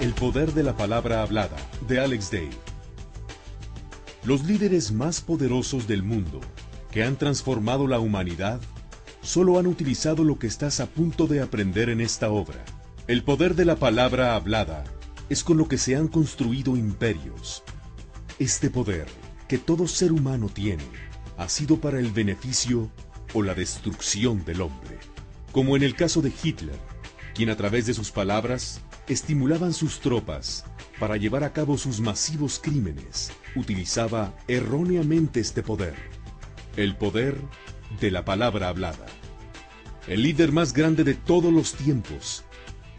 El poder de la palabra hablada, de Alex Day. Los líderes más poderosos del mundo, que han transformado la humanidad, solo han utilizado lo que estás a punto de aprender en esta obra. El poder de la palabra hablada es con lo que se han construido imperios. Este poder, que todo ser humano tiene, ha sido para el beneficio o la destrucción del hombre. Como en el caso de Hitler, quien a través de sus palabras estimulaban sus tropas para llevar a cabo sus masivos crímenes, utilizaba erróneamente este poder. El poder de la palabra hablada. El líder más grande de todos los tiempos,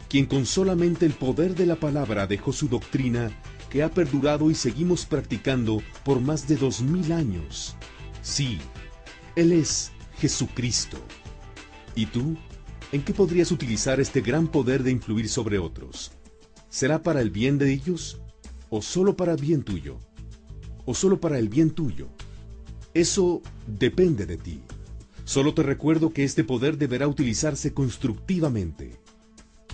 quien con solamente el poder de la palabra dejó su doctrina que ha perdurado y seguimos practicando por más de 2000 años. Sí, Él es Jesucristo. ¿Y tú? ¿En qué podrías utilizar este gran poder de influir sobre otros? ¿Será para el bien de ellos? ¿O solo para el bien tuyo? ¿O solo para el bien tuyo? Eso depende de ti. Solo te recuerdo que este poder deberá utilizarse constructivamente.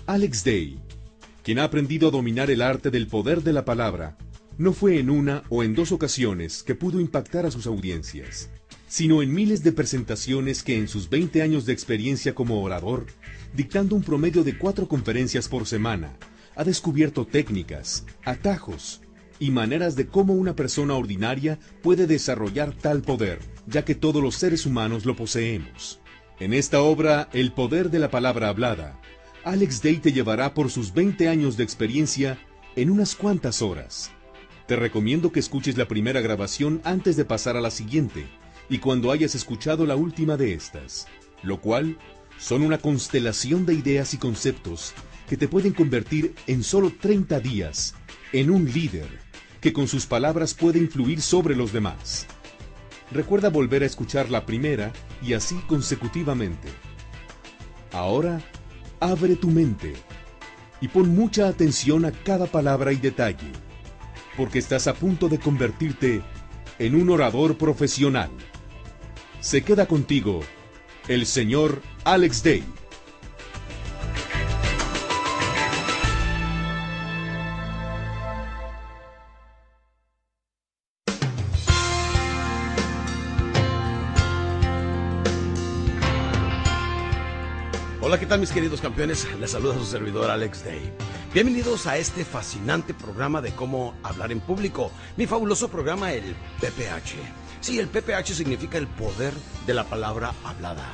Alex Day, quien ha aprendido a dominar el arte del poder de la palabra, no fue en una o en dos ocasiones que pudo impactar a sus audiencias, sino en miles de presentaciones que en sus 20 años de experiencia como orador, dictando un promedio de 4 conferencias por semana, ha descubierto técnicas, atajos y maneras de cómo una persona ordinaria puede desarrollar tal poder, ya que todos los seres humanos lo poseemos. En esta obra, El poder de la palabra hablada, Alex Day te llevará por sus 20 años de experiencia en unas cuantas horas. Te recomiendo que escuches la primera grabación antes de pasar a la siguiente, y cuando hayas escuchado la última de estas, lo cual son una constelación de ideas y conceptos que te pueden convertir en solo 30 días en un líder que con sus palabras puede influir sobre los demás. Recuerda volver a escuchar la primera y así consecutivamente. Ahora, abre tu mente y pon mucha atención a cada palabra y detalle, porque estás a punto de convertirte en un orador profesional. Se queda contigo el señor Alex Day. Hola, ¿qué tal mis queridos campeones? Les saluda su servidor Alex Day. Bienvenidos a este fascinante programa de cómo hablar en público, mi fabuloso programa, el PPH. Sí, el PPH significa el poder de la palabra hablada.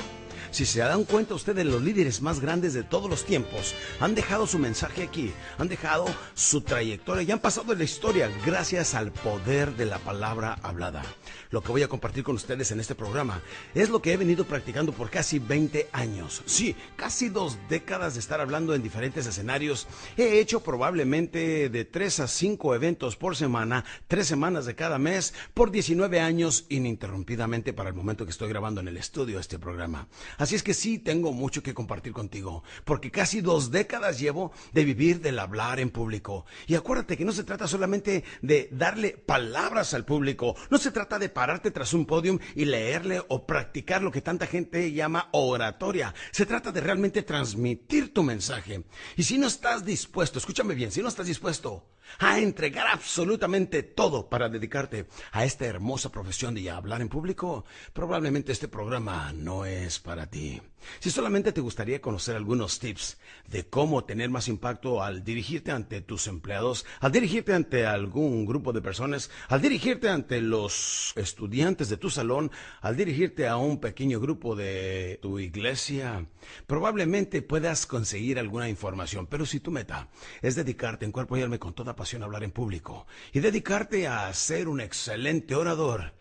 Si se dan cuenta ustedes, los líderes más grandes de todos los tiempos han dejado su mensaje aquí, han dejado su trayectoria y han pasado en la historia gracias al poder de la palabra hablada. Lo que voy a compartir con ustedes en este programa es lo que he venido practicando por casi 20 años. Sí, casi 2 décadas de estar hablando en diferentes escenarios. He hecho probablemente de 3 a 5 eventos por semana, 3 semanas de cada mes, por 19 años ininterrumpidamente para el momento que estoy grabando en el estudio este programa. Así es que sí, tengo mucho que compartir contigo, porque casi 2 décadas llevo de vivir del hablar en público. Y acuérdate que no se trata solamente de darle palabras al público, no se trata de pararte tras un podium y leerle o practicar lo que tanta gente llama oratoria. Se trata de realmente transmitir tu mensaje. Y si no estás dispuesto, escúchame bien, si no estás dispuesto a entregar absolutamente todo para dedicarte a esta hermosa profesión de hablar en público, probablemente este programa no es para ti. Si solamente te gustaría conocer algunos tips de cómo tener más impacto al dirigirte ante tus empleados, al dirigirte ante algún grupo de personas, al dirigirte ante los estudiantes de tu salón, al dirigirte a un pequeño grupo de tu iglesia, probablemente puedas conseguir alguna información. Pero si tu meta es dedicarte en cuerpo y alma con toda pasión a hablar en público y dedicarte a ser un excelente orador,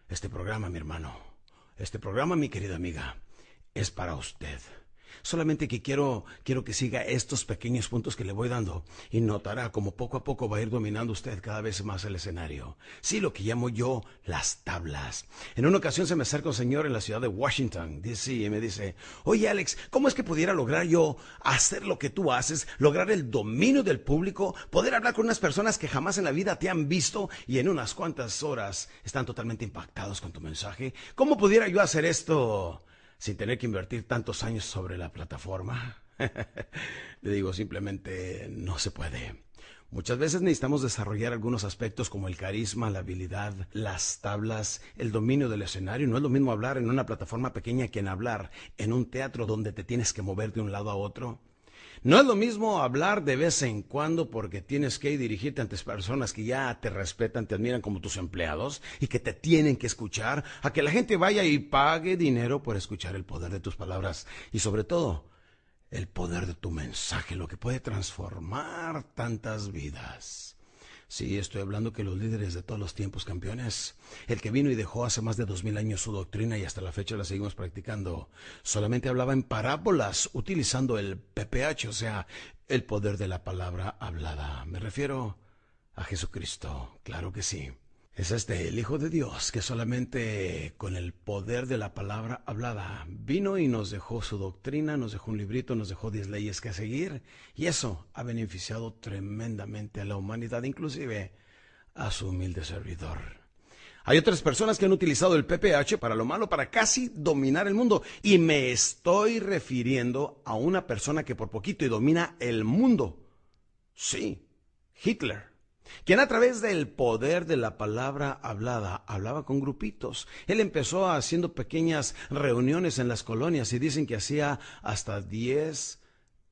este programa, mi hermano, este programa, mi querida amiga, es para usted. Solamente que quiero que siga estos pequeños puntos que le voy dando y notará como poco a poco va a ir dominando usted cada vez más el escenario. Sí, lo que llamo yo las tablas. En una ocasión se me acerca un señor en la ciudad de Washington, D.C., y me dice: oye Alex, ¿cómo es que pudiera lograr yo hacer lo que tú haces, lograr el dominio del público, poder hablar con unas personas que jamás en la vida te han visto y en unas cuantas horas están totalmente impactados con tu mensaje? ¿Cómo pudiera yo hacer esto sin tener que invertir tantos años sobre la plataforma? Le digo, simplemente no se puede. Muchas veces necesitamos desarrollar algunos aspectos como el carisma, la habilidad, las tablas, el dominio del escenario. No es lo mismo hablar en una plataforma pequeña que en hablar en un teatro donde te tienes que mover de un lado a otro. No es lo mismo hablar de vez en cuando porque tienes que dirigirte ante personas que ya te respetan, te admiran como tus empleados y que te tienen que escuchar, a que la gente vaya y pague dinero por escuchar el poder de tus palabras y sobre todo el poder de tu mensaje, lo que puede transformar tantas vidas. Sí, estoy hablando que los líderes de todos los tiempos, campeones, el que vino y dejó hace más de 2000 años su doctrina y hasta la fecha la seguimos practicando, solamente hablaba en parábolas utilizando el PPH, o sea, el poder de la palabra hablada. Me refiero a Jesucristo, claro que sí. Es el Hijo de Dios que solamente con el poder de la palabra hablada vino y nos dejó su doctrina, nos dejó un librito, nos dejó 10 leyes que seguir y eso ha beneficiado tremendamente a la humanidad, inclusive a su humilde servidor. Hay otras personas que han utilizado el PPH para lo malo, para casi dominar el mundo y me estoy refiriendo a una persona que por poquito y domina el mundo. Sí, Hitler, quien a través del poder de la palabra hablada hablaba con grupitos. Él empezó haciendo pequeñas reuniones en las colonias y dicen que hacía hasta 10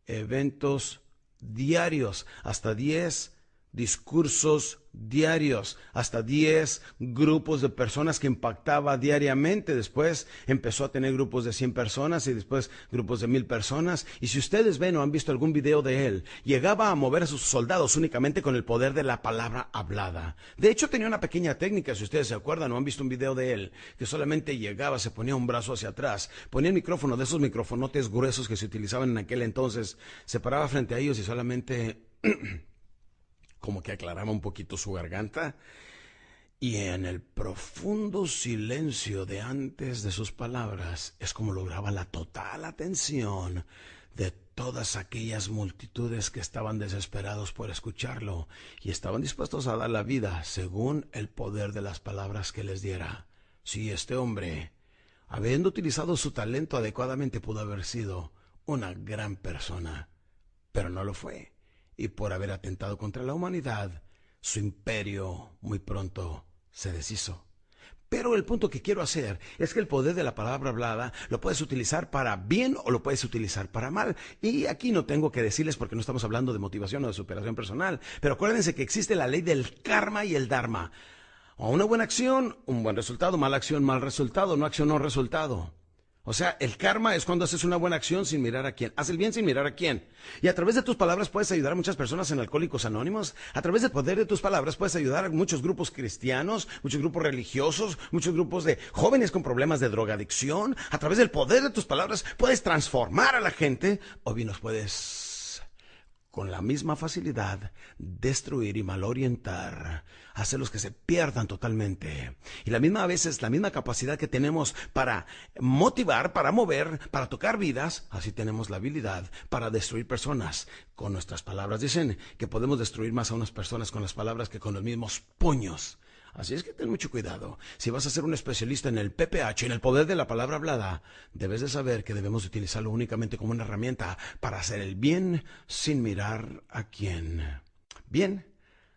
eventos diarios, hasta 10 discursos diarios, hasta 10 grupos de personas que impactaba diariamente. Después empezó a tener grupos de 100 personas y después grupos de 1000 personas. Y si ustedes ven o han visto algún video de él, llegaba a mover a sus soldados únicamente con el poder de la palabra hablada. De hecho, tenía una pequeña técnica, si ustedes se acuerdan o han visto un video de él, que solamente llegaba, se ponía un brazo hacia atrás, ponía el micrófono de esos microfonotes gruesos que se utilizaban en aquel entonces, se paraba frente a ellos y solamente como que aclaraba un poquito su garganta y en el profundo silencio de antes de sus palabras es como lograba la total atención de todas aquellas multitudes que estaban desesperados por escucharlo y estaban dispuestos a dar la vida según el poder de las palabras que les diera. Sí, este hombre, habiendo utilizado su talento adecuadamente, pudo haber sido una gran persona, pero no lo fue. Y por haber atentado contra la humanidad, su imperio muy pronto se deshizo. Pero el punto que quiero hacer es que el poder de la palabra hablada lo puedes utilizar para bien o lo puedes utilizar para mal. Y aquí no tengo que decirles porque no estamos hablando de motivación o de superación personal. Pero acuérdense que existe la ley del karma y el dharma. O una buena acción, un buen resultado; mala acción, mal resultado; no acción, no resultado. O sea, el karma es cuando haces una buena acción sin mirar a quién. Haz el bien sin mirar a quién. Y a través de tus palabras puedes ayudar a muchas personas en Alcohólicos Anónimos. A través del poder de tus palabras puedes ayudar a muchos grupos cristianos, muchos grupos religiosos, muchos grupos de jóvenes con problemas de drogadicción. A través del poder de tus palabras puedes transformar a la gente o bien los puedes, con la misma facilidad, destruir y malorientar, hacerlos que se pierdan totalmente. Y la misma a veces, la misma capacidad que tenemos para motivar, para mover, para tocar vidas, así tenemos la habilidad para destruir personas con nuestras palabras. Dicen que podemos destruir más a unas personas con las palabras que con los mismos puños. Así es que ten mucho cuidado. Si vas a ser un especialista en el PPH, en el poder de la palabra hablada, debes de saber que debemos utilizarlo únicamente como una herramienta para hacer el bien sin mirar a quién. Bien,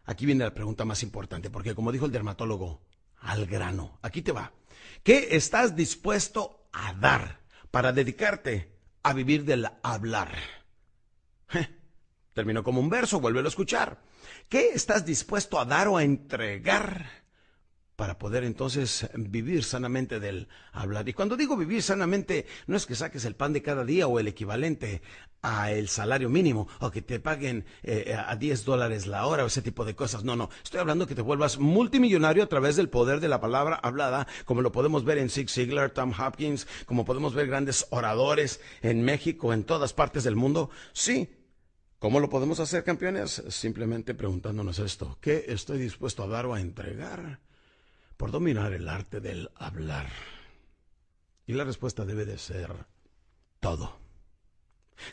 aquí viene la pregunta más importante, porque como dijo el dermatólogo, al grano. Aquí te va. ¿Qué estás dispuesto a dar para dedicarte a vivir del hablar? Terminó como un verso, vuélvelo a escuchar. ¿Qué estás dispuesto a dar o a entregar para poder entonces vivir sanamente del hablar? Y cuando digo vivir sanamente, no es que saques el pan de cada día o el equivalente a el salario mínimo o que te paguen a $10 la hora o ese tipo de cosas. No, estoy hablando que te vuelvas multimillonario a través del poder de la palabra hablada, como lo podemos ver en Zig Ziglar, Tom Hopkins, como podemos ver grandes oradores en México, en todas partes del mundo. Sí. ¿Cómo lo podemos hacer, campeones? Simplemente preguntándonos esto: ¿qué estoy dispuesto a dar o a entregar por dominar el arte del hablar? Y la respuesta debe de ser todo.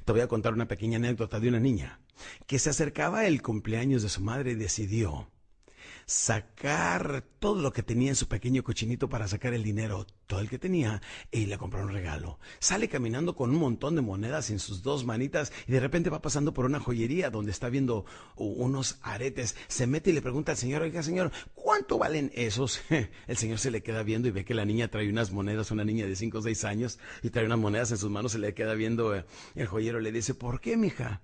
Te voy a contar una pequeña anécdota de una niña que se acercaba el cumpleaños de su madre y decidió sacar todo lo que tenía en su pequeño cochinito para sacar el dinero, todo el que tenía, y le compró un regalo. Sale caminando con un montón de monedas en sus dos manitas y de repente va pasando por una joyería donde está viendo unos aretes. Se mete y le pregunta al señor, oiga señor, ¿cuánto valen esos? El señor se le queda viendo y ve que la niña trae unas monedas, una niña de 5 o 6 años, y trae unas monedas en sus manos. Se le queda viendo. El joyero le dice, ¿por qué, mija?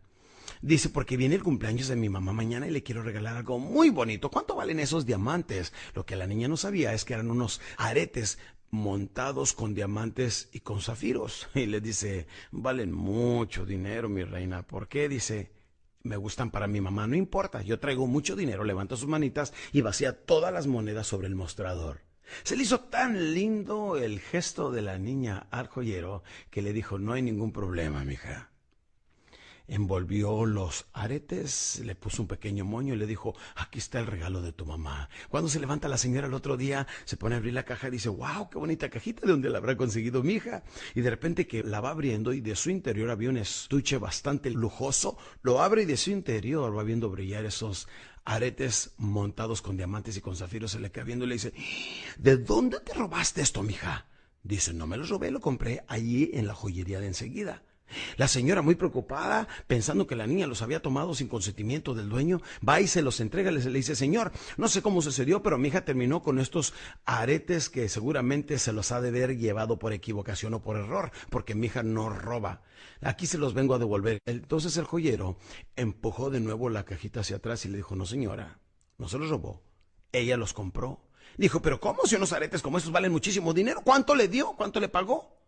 Dice, porque viene el cumpleaños de mi mamá mañana y le quiero regalar algo muy bonito. ¿Cuánto valen esos diamantes? Lo que la niña no sabía es que eran unos aretes montados con diamantes y con zafiros. Y le dice, valen mucho dinero, mi reina. ¿Por qué? Dice, me gustan para mi mamá. No importa, yo traigo mucho dinero. Levanta sus manitas y vacía todas las monedas sobre el mostrador. Se le hizo tan lindo el gesto de la niña al joyero que le dijo, no hay ningún problema, mija. Envolvió los aretes, le puso un pequeño moño y le dijo, aquí está el regalo de tu mamá. Cuando se levanta la señora el otro día, se pone a abrir la caja y dice, wow, qué bonita cajita, ¿de dónde la habrá conseguido mi hija? Y de repente que la va abriendo y de su interior había un estuche bastante lujoso, lo abre y de su interior va viendo brillar esos aretes montados con diamantes y con zafiros. Se le queda viendo y le dice, ¿de dónde te robaste esto, mija? Dice, no me los robé, lo compré allí en la joyería de enseguida. La señora, muy preocupada, pensando que la niña los había tomado sin consentimiento del dueño, va y se los entrega. Le dice, señor, no sé cómo sucedió, pero mi hija terminó con estos aretes que seguramente se los ha de haber llevado por equivocación o por error, porque mi hija no roba. Aquí se los vengo a devolver. Entonces el joyero empujó de nuevo la cajita hacia atrás y le dijo, no señora, no se los robó, ella los compró. Dijo, pero ¿cómo? Si unos aretes como estos valen muchísimo dinero, ¿cuánto le dio? ¿Cuánto le pagó?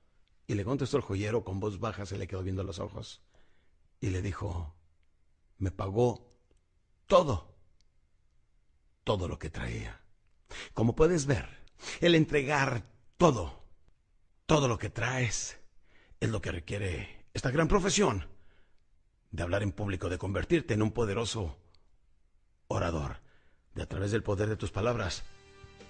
Y le contestó el joyero con voz baja, se le quedó viendo los ojos. Y le dijo, me pagó todo lo que traía. Como puedes ver, el entregar todo lo que traes, es lo que requiere esta gran profesión de hablar en público, de convertirte en un poderoso orador, de a través del poder de tus palabras,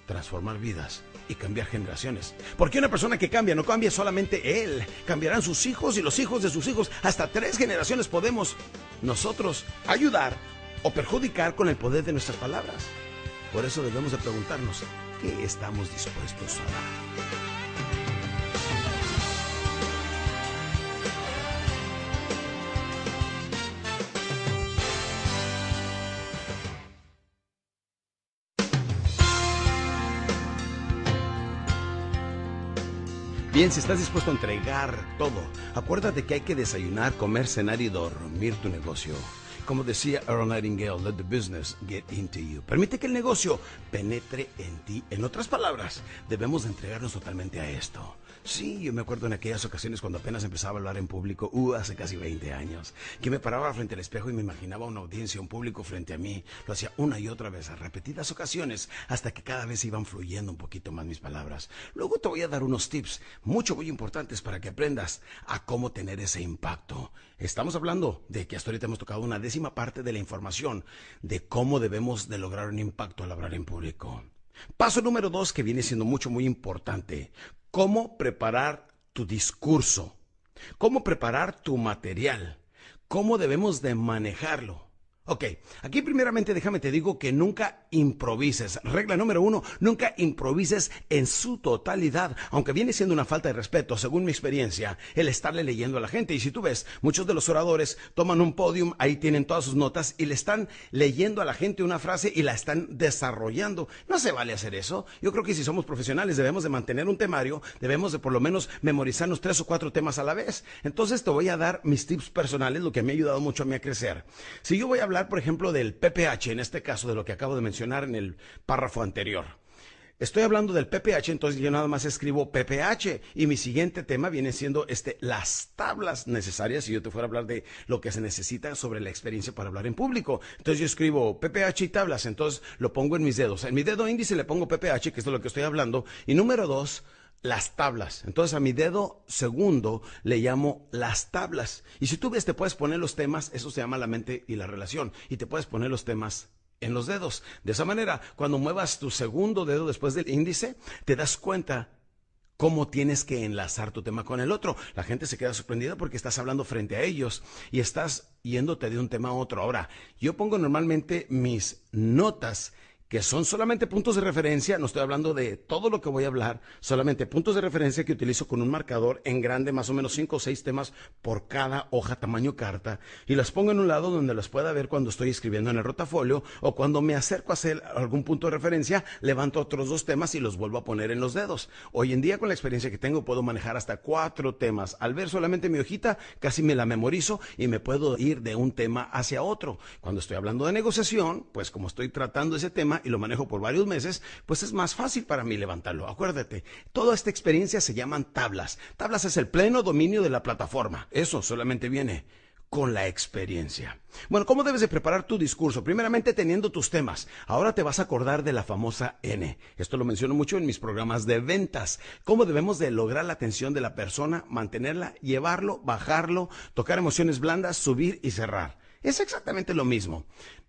transformar vidas y cambiar generaciones. Porque una persona que cambia, no cambia solamente él, cambiarán sus hijos y los hijos de sus hijos. Hasta 3 generaciones podemos nosotros ayudar o perjudicar con el poder de nuestras palabras. Por eso debemos de preguntarnos, ¿qué estamos dispuestos a dar? Bien, si estás dispuesto a entregar todo, acuérdate que hay que desayunar, comer, cenar y dormir tu negocio. Como decía Earl Nightingale, let the business get into you. Permite que el negocio penetre en ti. En otras palabras, debemos de entregarnos totalmente a esto. Sí, yo me acuerdo en aquellas ocasiones cuando apenas empezaba a hablar en público, hace casi 20 años, que me paraba frente al espejo y me imaginaba una audiencia, un público frente a mí. Lo hacía una y otra vez, a repetidas ocasiones, hasta que cada vez iban fluyendo un poquito más mis palabras. Luego te voy a dar unos tips muy importantes para que aprendas a cómo tener ese impacto. Estamos hablando de que hasta ahorita hemos tocado una 10ª parte de la información de cómo debemos de lograr un impacto al hablar en público. Paso número 2, que viene siendo muy importante. Cómo preparar tu discurso. Cómo preparar tu material. Cómo debemos de manejarlo. Ok, aquí primeramente déjame te digo que nunca improvises. Regla número 1, nunca improvises en su totalidad, aunque viene siendo una falta de respeto, según mi experiencia, el estarle leyendo a la gente. Y si tú ves, muchos de los oradores toman un podium, ahí tienen todas sus notas y le están leyendo a la gente una frase y la están desarrollando. No se vale hacer eso. Yo creo que si somos profesionales debemos de mantener un temario, debemos de por lo menos memorizarnos 3 o 4 temas a la vez. Entonces te voy a dar mis tips personales, lo que me ha ayudado mucho a mí a crecer. Si yo voy a hablar, por ejemplo, del PPH, en este caso de lo que acabo de mencionar en el párrafo anterior. Estoy hablando del PPH, entonces yo nada más escribo PPH y mi siguiente tema viene siendo las tablas necesarias si yo te fuera a hablar de lo que se necesita sobre la experiencia para hablar en público. Entonces yo escribo PPH y tablas, entonces lo pongo en mis dedos. En mi dedo índice le pongo PPH, que es de lo que estoy hablando, y número 2, las tablas. Entonces a mi dedo segundo le llamo las tablas. Y si tú ves, te puedes poner los temas, eso se llama la mente y la relación, y te puedes poner los temas en los dedos. De esa manera, cuando muevas tu segundo dedo después del índice, te das cuenta cómo tienes que enlazar tu tema con el otro. La gente se queda sorprendida porque estás hablando frente a ellos y estás yéndote de un tema a otro. Ahora, yo pongo normalmente mis notas que son solamente puntos de referencia, no estoy hablando de todo lo que voy a hablar, solamente puntos de referencia que utilizo con un marcador en grande, más o menos 5 o 6 temas por cada hoja tamaño carta, y las pongo en un lado donde las pueda ver cuando estoy escribiendo en el rotafolio, o cuando me acerco a hacer algún punto de referencia, levanto otros 2 temas y los vuelvo a poner en los dedos. Hoy en día, con la experiencia que tengo, puedo manejar hasta 4 temas. Al ver solamente mi hojita, casi me la memorizo y me puedo ir de un tema hacia otro. Cuando estoy hablando de negociación, pues como estoy tratando ese tema y lo manejo por varios meses, pues es más fácil para mí levantarlo. Acuérdate, toda esta experiencia se llaman tablas. Tablas es el pleno dominio de la plataforma. Eso solamente viene con la experiencia. Bueno, ¿cómo debes de preparar tu discurso? Primeramente teniendo tus temas. Ahora te vas a acordar de la famosa N. Esto lo menciono mucho en mis programas de ventas. ¿Cómo debemos de lograr la atención de la persona, mantenerla, llevarlo, bajarlo, tocar emociones blandas, subir y cerrar? Es exactamente lo mismo.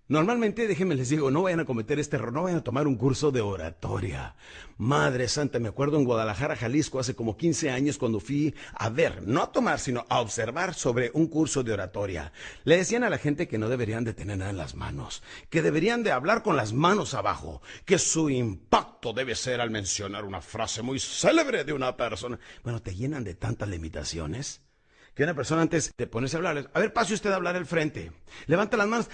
Normalmente, déjenme les digo, no vayan a cometer este error, no vayan a tomar un curso de oratoria. Madre santa, me acuerdo en Guadalajara, Jalisco, hace como 15 años cuando fui a ver, no a tomar, sino a observar sobre un curso de oratoria. Le decían a la gente que no deberían de tener nada en las manos, que deberían de hablar con las manos abajo, que su impacto debe ser al mencionar una frase muy célebre de una persona. Bueno, te llenan de tantas limitaciones que una persona antes de ponerse a hablar, a ver, pase usted a hablar al frente, levanta las manos,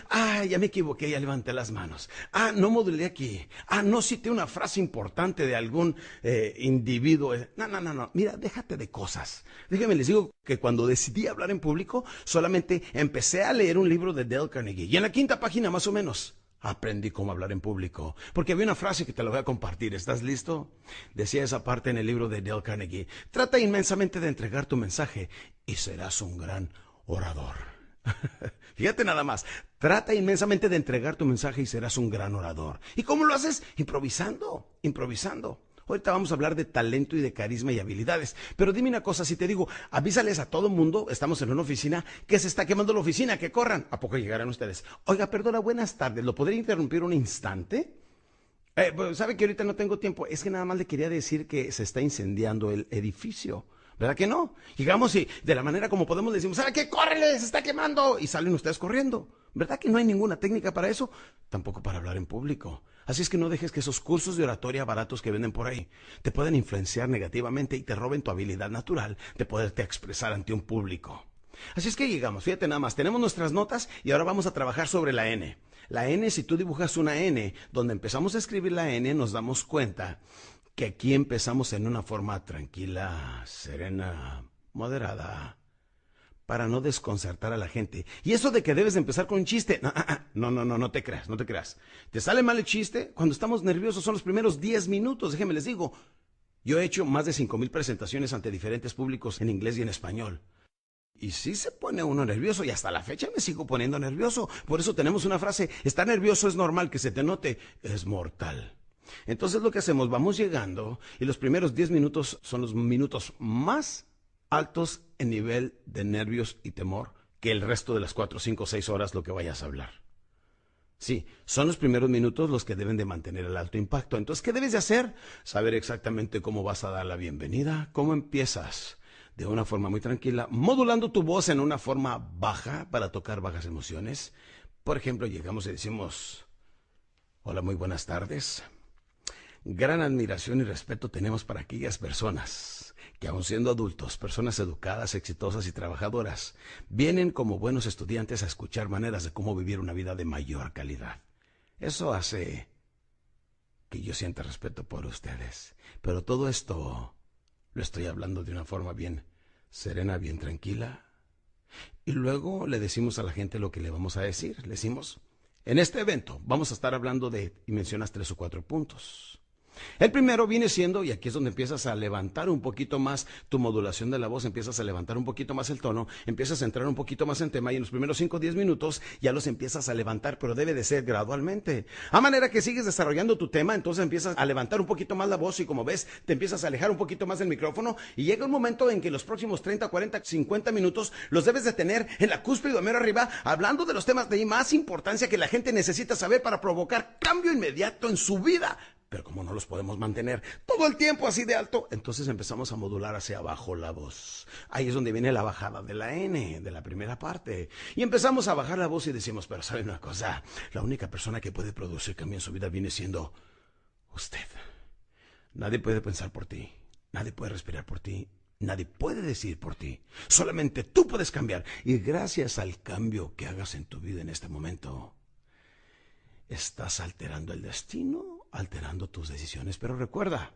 ya me equivoqué, ya levanté las manos, no modulé aquí, no cité una frase importante de algún individuo, no, mira, déjate de cosas. Déjenme les digo que cuando decidí hablar en público, solamente empecé a leer un libro de Dale Carnegie, y en la 5ª página más o menos, aprendí cómo hablar en público, porque había una frase que te la voy a compartir. ¿Estás listo? Decía esa parte en el libro de Dale Carnegie: trata inmensamente de entregar tu mensaje y serás un gran orador. Fíjate nada más, trata inmensamente de entregar tu mensaje y serás un gran orador. ¿Y cómo lo haces? Improvisando. Ahorita vamos a hablar de talento y de carisma y habilidades. Pero dime una cosa, si te digo, avísales a todo mundo, estamos en una oficina, que se está quemando la oficina, que corran. ¿A poco llegarán ustedes? Oiga, perdona, buenas tardes, ¿lo podría interrumpir un instante? Pues, ¿sabe que ahorita no tengo tiempo? Es que nada más le quería decir que se está incendiando el edificio. ¿Verdad que no? Llegamos y de la manera como podemos decimos, ¿sabe qué? ¡Córrele! ¡Se está quemando! Y salen ustedes corriendo. ¿Verdad que no hay ninguna técnica para eso? Tampoco para hablar en público. Así es que no dejes que esos cursos de oratoria baratos que venden por ahí te puedan influenciar negativamente y te roben tu habilidad natural de poderte expresar ante un público. Así es que llegamos, fíjate nada más, tenemos nuestras notas y ahora vamos a trabajar sobre la N. La N, si tú dibujas una N, donde empezamos a escribir la N, nos damos cuenta que aquí empezamos en una forma tranquila, serena, moderada, para no desconcertar a la gente. Y eso de que debes de empezar con un chiste, no te creas. Te sale mal el chiste, cuando estamos nerviosos son los primeros 10 minutos, déjenme les digo. Yo he hecho más de 5,000 presentaciones ante diferentes públicos en inglés y en español. Y sí se pone uno nervioso, y hasta la fecha me sigo poniendo nervioso. Por eso tenemos una frase: estar nervioso es normal, que se te note es mortal. Entonces lo que hacemos, vamos llegando, y los primeros 10 minutos son los minutos más altos en nivel de nervios y temor que el resto de las 4, 5, 6 horas lo que vayas a hablar. Sí, son los primeros minutos los que deben de mantener el alto impacto. Entonces, ¿qué debes de hacer? Saber exactamente cómo vas a dar la bienvenida, cómo empiezas de una forma muy tranquila, modulando tu voz en una forma baja para tocar bajas emociones. Por ejemplo, llegamos y decimos: hola, muy buenas tardes. Gran admiración y respeto tenemos para aquellas personas que, aun siendo adultos, personas educadas, exitosas y trabajadoras, vienen como buenos estudiantes a escuchar maneras de cómo vivir una vida de mayor calidad. Eso hace que yo sienta respeto por ustedes. Pero todo esto lo estoy hablando de una forma bien serena, bien tranquila. Y luego le decimos a la gente lo que le vamos a decir. Le decimos: en este evento vamos a estar hablando de, y mencionas 3 o 4 puntos. El primero viene siendo, y aquí es donde empiezas a levantar un poquito más tu modulación de la voz, empiezas a levantar un poquito más el tono, empiezas a entrar un poquito más en tema, y en los primeros 5 o 10 minutos ya los empiezas a levantar, pero debe de ser gradualmente. A manera que sigues desarrollando tu tema, entonces empiezas a levantar un poquito más la voz, y como ves, te empiezas a alejar un poquito más del micrófono, y llega un momento en que los próximos 30, 40, 50 minutos los debes de tener en la cúspide o mero arriba, hablando de los temas de más importancia que la gente necesita saber para provocar cambio inmediato en su vida. Pero como no los podemos mantener todo el tiempo así de alto, entonces empezamos a modular hacia abajo la voz. Ahí es donde viene la bajada de la N, de la primera parte. Y empezamos a bajar la voz y decimos, pero ¿saben una cosa? La única persona que puede producir cambio en su vida viene siendo usted. Nadie puede pensar por ti, nadie puede respirar por ti, nadie puede decir por ti. Solamente tú puedes cambiar. Y gracias al cambio que hagas en tu vida en este momento, estás alterando el destino, alterando tus decisiones. Pero recuerda,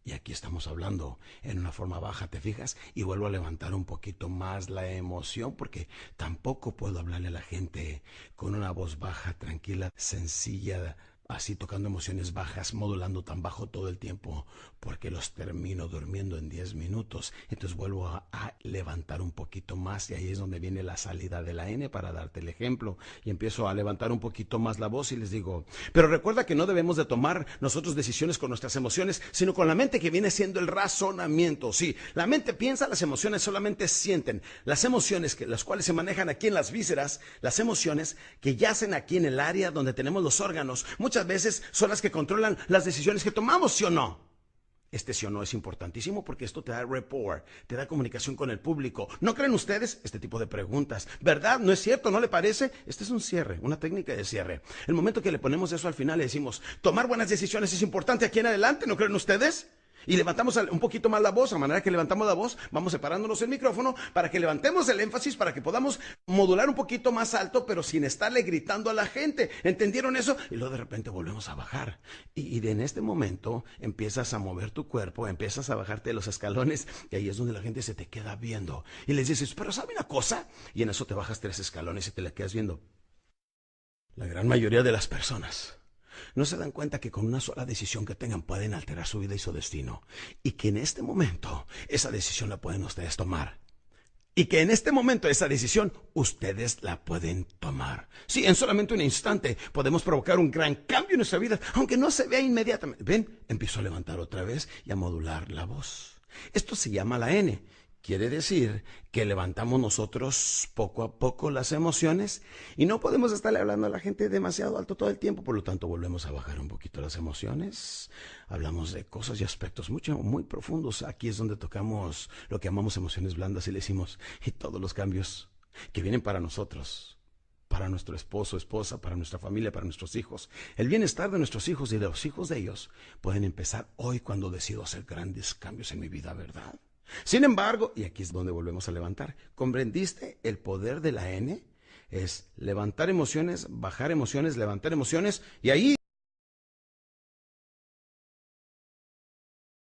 y aquí estamos hablando en una forma baja, ¿te fijas? Y vuelvo a levantar un poquito más la emoción, porque tampoco puedo hablarle a la gente con una voz baja, tranquila, sencilla, así tocando emociones bajas, modulando tan bajo todo el tiempo, porque los termino durmiendo en 10 minutos. Entonces vuelvo a levantar un poquito más, y ahí es donde viene la salida de la N para darte el ejemplo. Y empiezo a levantar un poquito más la voz y les digo, pero recuerda que no debemos de tomar nosotros decisiones con nuestras emociones, sino con la mente, que viene siendo el razonamiento. Sí, la mente piensa, las emociones solamente sienten. Las emociones, las cuales se manejan aquí en las vísceras, las emociones que yacen aquí en el área donde tenemos los órganos, muchas veces son las que controlan las decisiones que tomamos, ¿sí o no? Este sí o no es importantísimo, porque esto te da rapport, te da comunicación con el público. ¿No creen ustedes este tipo de preguntas? ¿Verdad? ¿No es cierto? ¿No le parece? Este es un cierre, una técnica de cierre. El momento que le ponemos eso al final, le decimos, tomar buenas decisiones es importante aquí en adelante, ¿no creen ustedes? Y levantamos un poquito más la voz, a manera que levantamos la voz, vamos separándonos el micrófono para que levantemos el énfasis, para que podamos modular un poquito más alto, pero sin estarle gritando a la gente. ¿Entendieron eso? Y luego de repente volvemos a bajar. Y en este momento empiezas a mover tu cuerpo, empiezas a bajarte de los escalones, y ahí es donde la gente se te queda viendo. Y les dices, pero ¿sabe una cosa? Y en eso te bajas 3 escalones y te la quedas viendo. La gran mayoría de las personas no se dan cuenta que con una sola decisión que tengan pueden alterar su vida y su destino. Y que en este momento esa decisión la pueden ustedes tomar. Y que en este momento esa decisión ustedes la pueden tomar. Sí, en solamente un instante podemos provocar un gran cambio en nuestra vida, aunque no se vea inmediatamente. ¿Ven? Empiezo a levantar otra vez y a modular la voz. Esto se llama la N. Quiere decir que levantamos nosotros poco a poco las emociones, y no podemos estarle hablando a la gente demasiado alto todo el tiempo. Por lo tanto, volvemos a bajar un poquito las emociones. Hablamos de cosas y aspectos muy profundos. Aquí es donde tocamos lo que llamamos emociones blandas y le decimos, y todos los cambios que vienen para nosotros, para nuestro esposo, esposa, para nuestra familia, para nuestros hijos. El bienestar de nuestros hijos y de los hijos de ellos pueden empezar hoy, cuando decido hacer grandes cambios en mi vida, ¿verdad? Sin embargo, y aquí es donde volvemos a levantar, ¿comprendiste el poder de la N? Es levantar emociones, bajar emociones, levantar emociones, y ahí